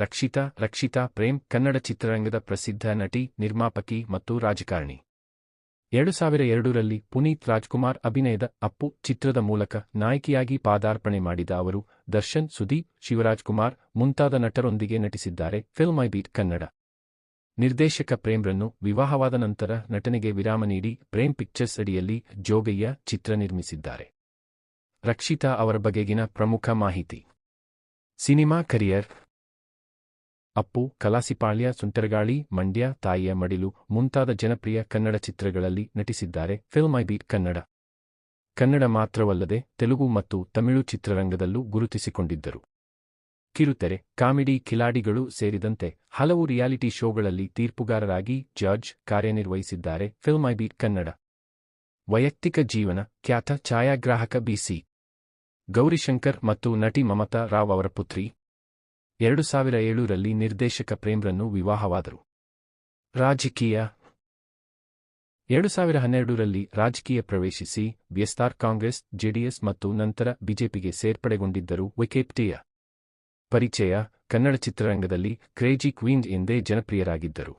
ರಕ್ಷಿತಾ ಪ್ರೇಮ್ ಕನ್ನಡ ಚಿತ್ರರಂಗದ ಪ್ರಸಿದ್ಧ ನಟಿ, ನಿರ್ಮಾಪಕಿ ಮತ್ತು ರಾಜಕಾರಣಿ. 2002ರಲ್ಲಿ ಪುನೀತ್ ರಾಜ್ಕುಮಾರ್ ಅಭಿನಯದ ಅಪ್ಪು ಚಿತ್ರದ ಮೂಲಕ ನಾಯಕಿಯಾಗಿ ಪಾದಾರ್ಪಣೆ ಮಾಡಿದ ಅವರು, ದರ್ಶನ್, ಸುದೀಪ್, ಶಿವರಾಜ್ಕುಮಾರ್ ಮುಂತಾದ ನಟರೊಂದಿಗೆ ನಟಿಸಿದ್ದಾರೆ. ಫಿಲ್ಮ್ ಮೈ ಬೀಟ್ ಕನ್ನಡ ನಿರ್ದೇಶಕ ಪ್ರೇಮ್ರನ್ನು ವಿವಾಹವಾದ ನಂತರ ನಟನೆಗೆ ವಿರಾಮ ನೀಡಿ ಪ್ರೇಮ್ ಪಿಕ್ಚರ್ಸ್ ಅಡಿಯಲ್ಲಿ ಜೋಗಯ್ಯ ಚಿತ್ರ ನಿರ್ಮಿಸಿದ್ದಾರೆ. ರಕ್ಷಿತಾ ಅವರ ಬಗೆಗಿನ ಪ್ರಮುಖ ಮಾಹಿತಿ. Cinema career. ಅಪ್ಪು, ಕಲಾಸಿಪಾಳ್ಯ, ಸುಂಟರಗಾಳಿ, ಮಂಡ್ಯ, ತಾಯಿಯ ಮಡಿಲು ಮುಂತಾದ ಜನಪ್ರಿಯ ಕನ್ನಡ ಚಿತ್ರಗಳಲ್ಲಿ ನಟಿಸಿದ್ದಾರೆ. ಫಿಲ್ಮ್ ಮೈ ಬೀಟ್ ಕನ್ನಡ ಮಾತ್ರವಲ್ಲದೆ ತೆಲುಗು ಮತ್ತು ತಮಿಳು ಚಿತ್ರರಂಗದಲ್ಲೂ ಗುರುತಿಸಿಕೊಂಡಿದ್ದರು. ಕಿರುತೆರೆ, ಕಾಮಿಡಿ ಕಿಲಾಡಿಗಳು ಸೇರಿದಂತೆ ಹಲವು ರಿಯಾಲಿಟಿ ಶೋಗಳಲ್ಲಿ ತೀರ್ಪುಗಾರರಾಗಿ ಜಡ್ಜ್ ಕಾರ್ಯನಿರ್ವಹಿಸಿದ್ದಾರೆ. ಫಿಲ್ಮ್ ಮೈ ಬೀಟ್ ಕನ್ನಡ. ವೈಯಕ್ತಿಕ ಜೀವನ. ಖ್ಯಾತ ಛಾಯಾಗ್ರಾಹಕ ಬಿ.ಸಿ. ಗೌರಿಶಂಕರ್ ಮತ್ತು ನಟಿ ಮಮತಾ ರಾವ್ ಅವರ ಪುತ್ರಿ. 2007ರಲ್ಲಿ ನಿರ್ದೇಶಕ ಪ್ರೇಮ್ರನ್ನು ವಿವಾಹವಾದರು. ರಾಜಕೀಯ. 2012ರಲ್ಲಿ ರಾಜಕೀಯ ಪ್ರವೇಶಿಸಿ ಬಿಎಸ್ಆರ್ ಕಾಂಗ್ರೆಸ್, ಜೆಡಿಎಸ್ ಮತ್ತು ನಂತರ ಬಿಜೆಪಿಗೆ ಸೇರ್ಪಡೆಗೊಂಡಿದ್ದರು. ವಿಕಿಪೀಡಿಯಾ. ಪರಿಚಯ. ಕನ್ನಡ ಚಿತ್ರರಂಗದಲ್ಲಿ ಕ್ರೇಜಿ ಕ್ವೀನ್ ಎಂದೇ ಜನಪ್ರಿಯರಾಗಿದ್ದರು.